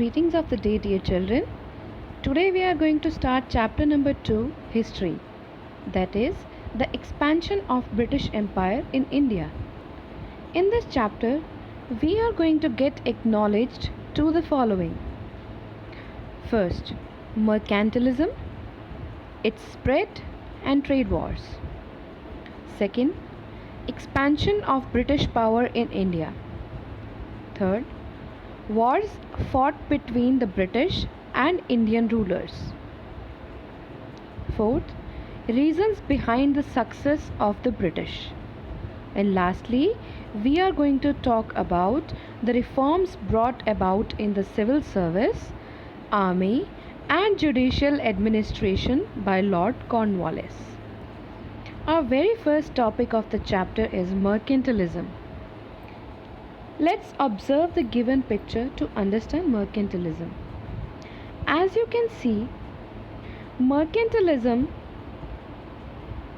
Greetings of the day, dear children. Today we are going to start chapter number 2, History. That is, the expansion of British Empire in India. In this chapter, we are going to get acknowledged to the following. First, mercantilism, its spread and trade wars. Second, expansion of British power in India. Third, wars fought between the British and Indian rulers. Fourth, reasons behind the success of the British. And lastly, we are going to talk about the reforms brought about in the civil service, army, and judicial administration by Lord Cornwallis. Our very first topic of the chapter is mercantilism. Let's observe the given picture to understand mercantilism. As you can see, mercantilism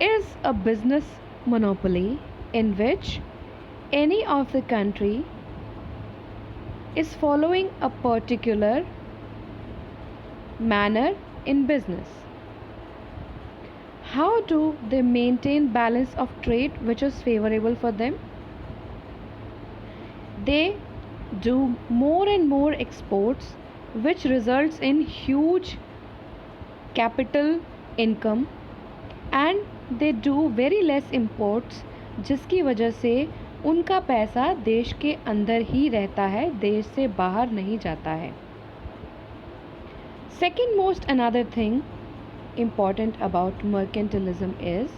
is a business monopoly in which any of the country is following a particular manner in business. How do they maintain balance of trade which is favorable for them? They do more and more exports which results in huge capital income, and they do very less imports जिसकी वजह से उनका पैसा देश के अंदर ही रहता है, देश से बाहर नहीं जाता है. Second most another thing important about mercantilism is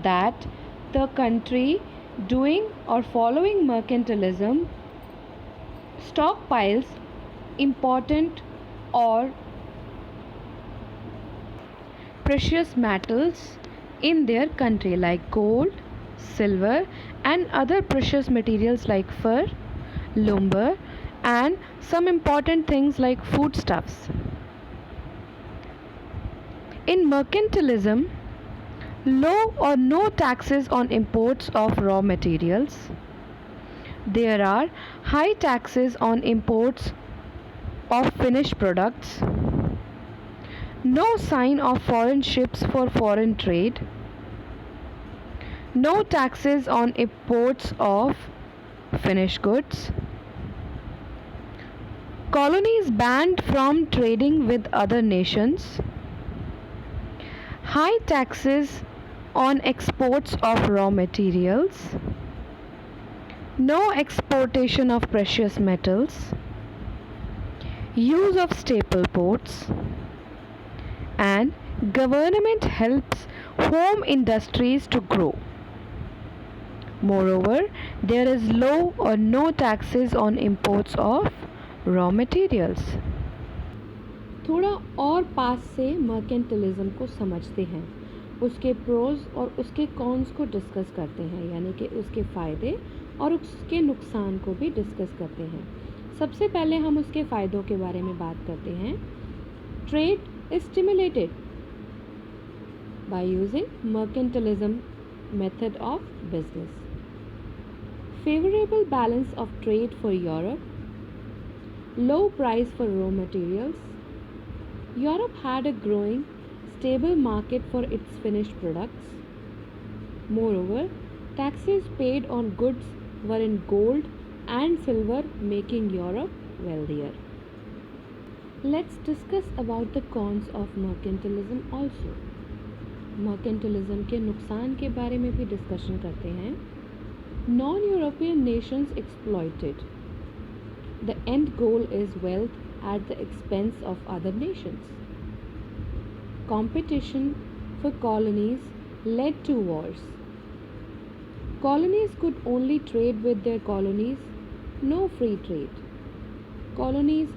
that the country doing or following mercantilism stockpiles important or precious metals in their country like gold, silver and other precious materials like fur, lumber and some important things like foodstuffs. In mercantilism, low or no taxes on imports of raw materials. There are high taxes on imports of finished products. No sign of foreign ships for foreign trade. No taxes on imports of finished goods. Colonies banned from trading with other nations. High taxes on exports of raw materials. No exportation of precious metals. Use of staple ports. And government helps home industries to grow. Moreover, there is low or no taxes on imports of raw materials. थोड़ा और पास से mercantilism को समझते हैं, उसके pros और उसके cons को डिस्कस करते हैं, यानी कि उसके फ़ायदे और उसके नुकसान को भी डिस्कस करते हैं. सबसे पहले हम उसके फ़ायदों के बारे में बात करते हैं. Trade is stimulated by using mercantilism method of business. Favourable balance of trade for Europe. Low price for raw materials. Europe had a growing, stable market for its finished products. Moreover, taxes paid on goods were in gold and silver, making Europe wealthier. Let's discuss about the cons of mercantilism also. Mercantilism के नुकसान के बारे में भी discussion करते हैं. Non-European nations exploited. The end goal is wealth at the expense of other nations. Competition for colonies led to wars. Colonies could only trade with their colonies, no free trade. Colonies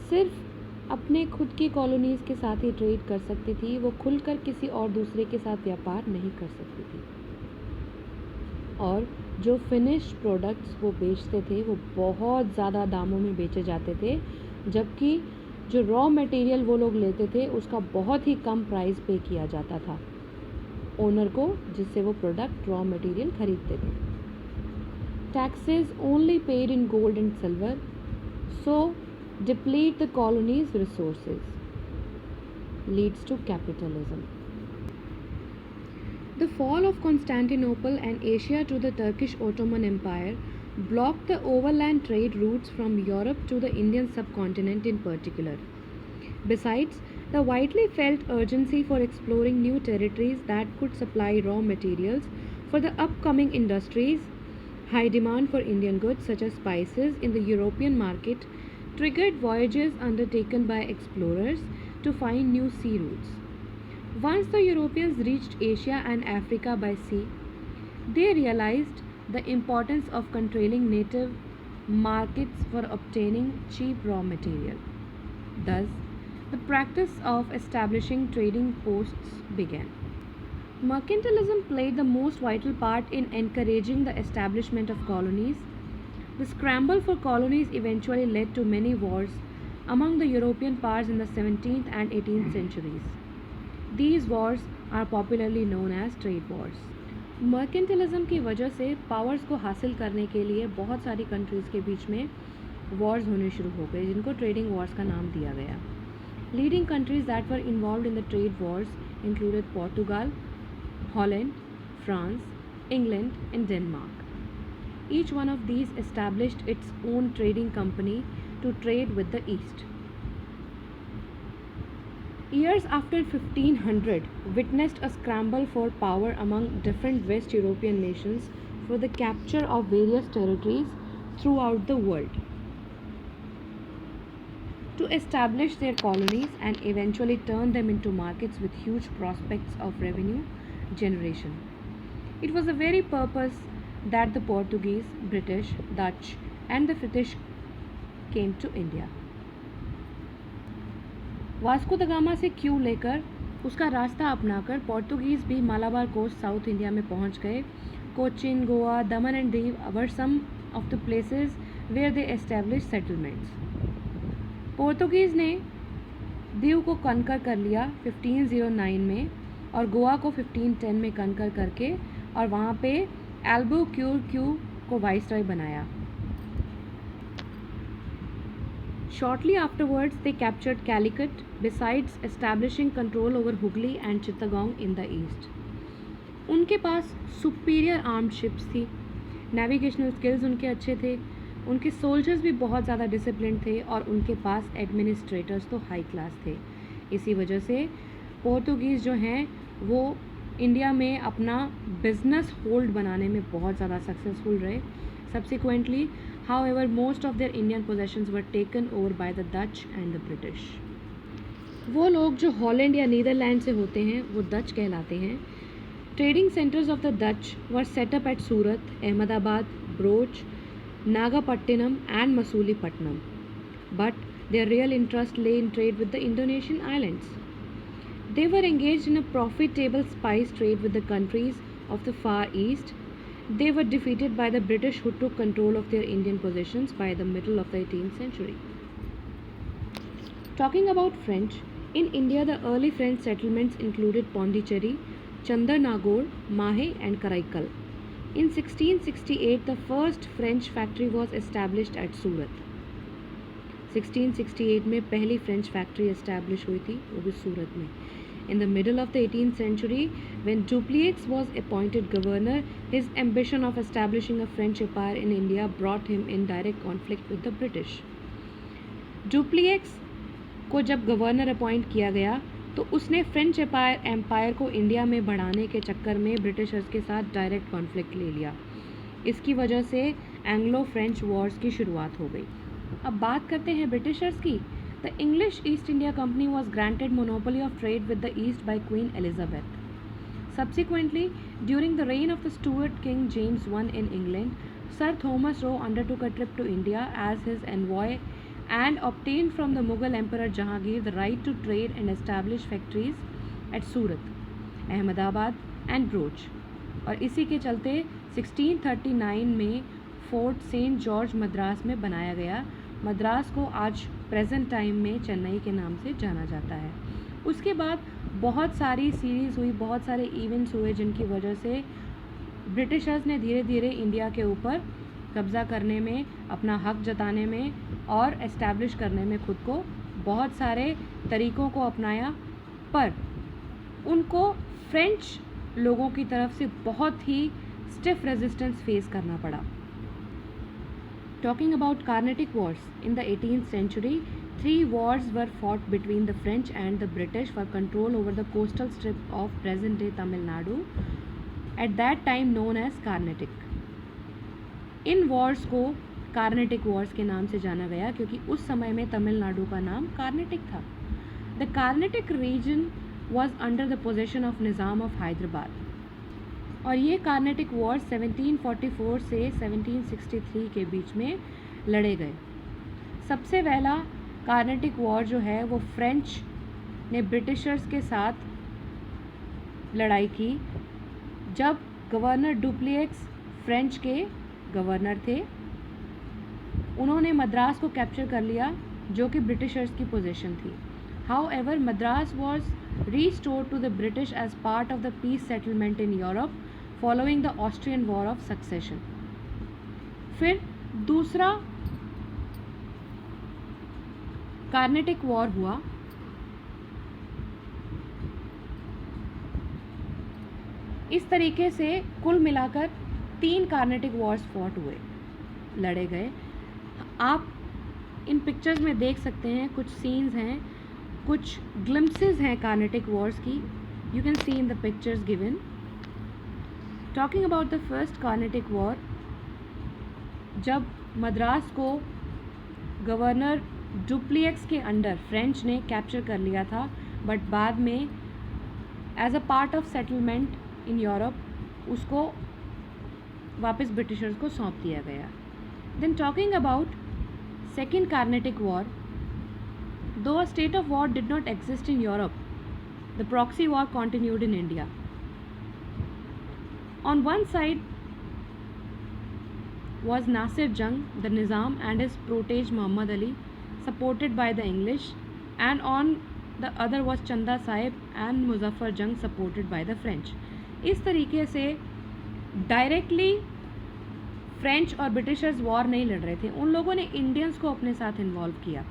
सिर्फ अपने खुद की colonies के साथ ही trade कर सकती थी, वो खुलकर किसी और दूसरे के साथ व्यापार नहीं कर सकती थी. और जो फिनिश्ड प्रोडक्ट्स वो बेचते थे वो बहुत ज़्यादा दामों में बेचे जाते थे, जबकि जो रॉ मटेरियल वो लोग लेते थे उसका बहुत ही कम प्राइस पे किया जाता था ओनर को, जिससे वो प्रोडक्ट रॉ मटेरियल खरीदते थे. Taxes only paid in gold and silver, so deplete the colony's resources, leads to capitalism. The fall of Constantinople and Asia to the Turkish Ottoman Empire blocked the overland trade routes from Europe to the Indian subcontinent in particular. Besides, the widely felt urgency for exploring new territories that could supply raw materials for the upcoming industries, high demand for Indian goods such as spices in the European market, triggered voyages undertaken by explorers to find new sea routes. Once the Europeans reached Asia and Africa by sea, they realized the importance of controlling native markets for obtaining cheap raw material. Thus, the practice of establishing trading posts began. Mercantilism played the most vital part in encouraging the establishment of colonies. The scramble for colonies eventually led to many wars among the European powers in the 17th and 18th centuries. These wars are popularly known as trade wars. Mercantilism की वजह से powers को हासिल करने के लिए बहुत सारी कंट्रीज़ के बीच में वॉर्स होने शुरू हो गए जिनको ट्रेडिंग वॉर्स का नाम दिया गया. Leading countries that were involved in the trade wars included Portugal, Holland, France, England, and Denmark. Each one of these established its own trading company to trade with the East. Years after 1500 witnessed a scramble for power among different West European nations for the capture of various territories throughout the world to establish their colonies and eventually turn them into markets with huge prospects of revenue generation. It was the very purpose that the Portuguese, British, Dutch, and the British came to India. Vasco the gamma से Q लेकर उसका रास्ता अपनाकर Portuguese भी Malabar coast south India में पहुंच गए. Cochin, Goa, Daman and Diu were some of the places where they establish settlements. Portuguese ने दीव को कनकर कर लिया 1509 में और गोवा को 1510 में कनकर करके और वहाँ पे एल्बुक्यूर्क्यू को वाइसरॉय बनाया. Shortly afterwards, they captured Calicut, besides establishing control over Hooghly and Chittagong in the east. उनके पास सुपीरियर आर्म्ड शिप्स थी, नेविगेशनल स्किल्स उनके अच्छे थे, उनके सोल्जर्स भी बहुत ज़्यादा डिसिप्लिन थे और उनके पास एडमिनिस्ट्रेटर्स तो हाई क्लास थे. इसी वजह से पोर्तुगीज़ जो हैं वो इंडिया में अपना बिजनेस होल्ड बनाने में बहुत ज़्यादा सक्सेसफुल रहे. Subsequently, however, most of their Indian possessions were taken over by the Dutch and the British. वो लोग जो हॉलैंड या नीदरलैंड से होते हैं वो डच कहलाते हैं. Trading centres of the Dutch were set up at Surat, Ahmedabad, Broach, Nagapattinam and Masulipattnam. But their real interest lay in trade with the Indonesian islands. They were engaged in a profitable spice trade with the countries of the Far East. They were defeated by the British who took control of their Indian possessions by the middle of the 18th century. Talking about French, in India the early French settlements included Pondicherry, Chandernagore, Mahe and Karaikal. In 1668 the first French factory was established at Surat. 1668 में पहली French factory establish हुई थी वो भी सूरत में. In the middle of the 18th century, when Dupleix was appointed governor, his ambition of establishing a French empire in India brought him in direct conflict with the British. Dupleix को जब governor appoint किया गया तो उसने French empire को India में बढ़ाने के चक्कर में ब्रिटिशर्स के साथ डायरेक्ट कॉन्फ्लिक्ट ले लिया. इसकी वजह से एंग्लो फ्रेंच वॉर्स की शुरुआत हो गई. अब बात करते हैं ब्रिटिशर्स की. The English East India Company was granted monopoly of trade with the East by Queen Elizabeth. Subsequently, during the reign of the Stuart King James I in England, Sir Thomas Roe undertook a trip to India as his envoy and obtained from the Mughal Emperor Jahangir the right to trade and establish factories at Surat, Ahmedabad and Broach. और इसी के चलते 1639 में fort Saint George Madras में बनाया गया. मद्रास को आज प्रेजेंट टाइम में चेन्नई के नाम से जाना जाता है. उसके बाद बहुत सारी सीरीज़ हुई, बहुत सारे इवेंट्स हुए जिनकी वजह से ब्रिटिशर्स ने धीरे धीरे इंडिया के ऊपर कब्ज़ा करने में, अपना हक जताने में और एस्टैब्लिश करने में खुद को बहुत सारे तरीक़ों को अपनाया, पर उनको फ्रेंच लोगों की तरफ से बहुत ही स्टिफ रेजिस्टेंस फेस करना पड़ा। Talking about Carnatic Wars, in the 18th century, 3 wars were fought between the French and the British for control over the coastal strip of present-day Tamil Nadu, at that time known as Carnatic. In wars को Carnatic Wars के नाम से जाना गया क्योंकि उस समय में तमिलनाडु का नाम कार्नेटिक था। The Carnatic region was under the possession of Nizam of Hyderabad. और ये कार्नेटिक वॉर 1744 से 1763 के बीच में लड़े गए। सबसे पहला कार्नेटिक वॉर जो है वो फ्रेंच ने ब्रिटिशर्स के साथ लड़ाई की जब गवर्नर डुप्लिएक्स फ्रेंच के गवर्नर थे। उन्होंने मद्रास को कैप्चर कर लिया जो कि ब्रिटिशर्स की पोजीशन थी। However Madras was restored to the British as part of the peace settlement in Europe following the Austrian War of Succession. फिर दूसरा कार्नेटिक वॉर हुआ। इस तरीके से कुल मिलाकर 3 कार्नेटिक वॉर्स फॉट हुए, लड़े गए। आप इन पिक्चर्स में देख सकते हैं, कुछ सीन्स हैं, कुछ ग्लिम्पसेस हैं कार्नेटिक वॉर्स की। You can see in the pictures given. Talking about the first Carnatic war, जब मद्रास को गवर्नर डुप्लिएक्स के अंडर फ्रेंच ने कैप्चर कर लिया था, बट बाद में as a part of settlement in Europe उसको वापस ब्रिटिशर्स को सौंप दिया गया। Then talking about second Carnatic war, though a state of war did not exist in Europe, the proxy war continued in India. On one side was Nasir Jung, the Nizam, and his protege Muhammad Ali, supported by the English, and on the other was Chanda Sahib and Muzaffar Jung, supported by the French. इस तरीके से directly French और Britishers war नहीं लड़ रहे थे, उन लोगों ने इंडियंस को अपने साथ इन्वॉल्व किया।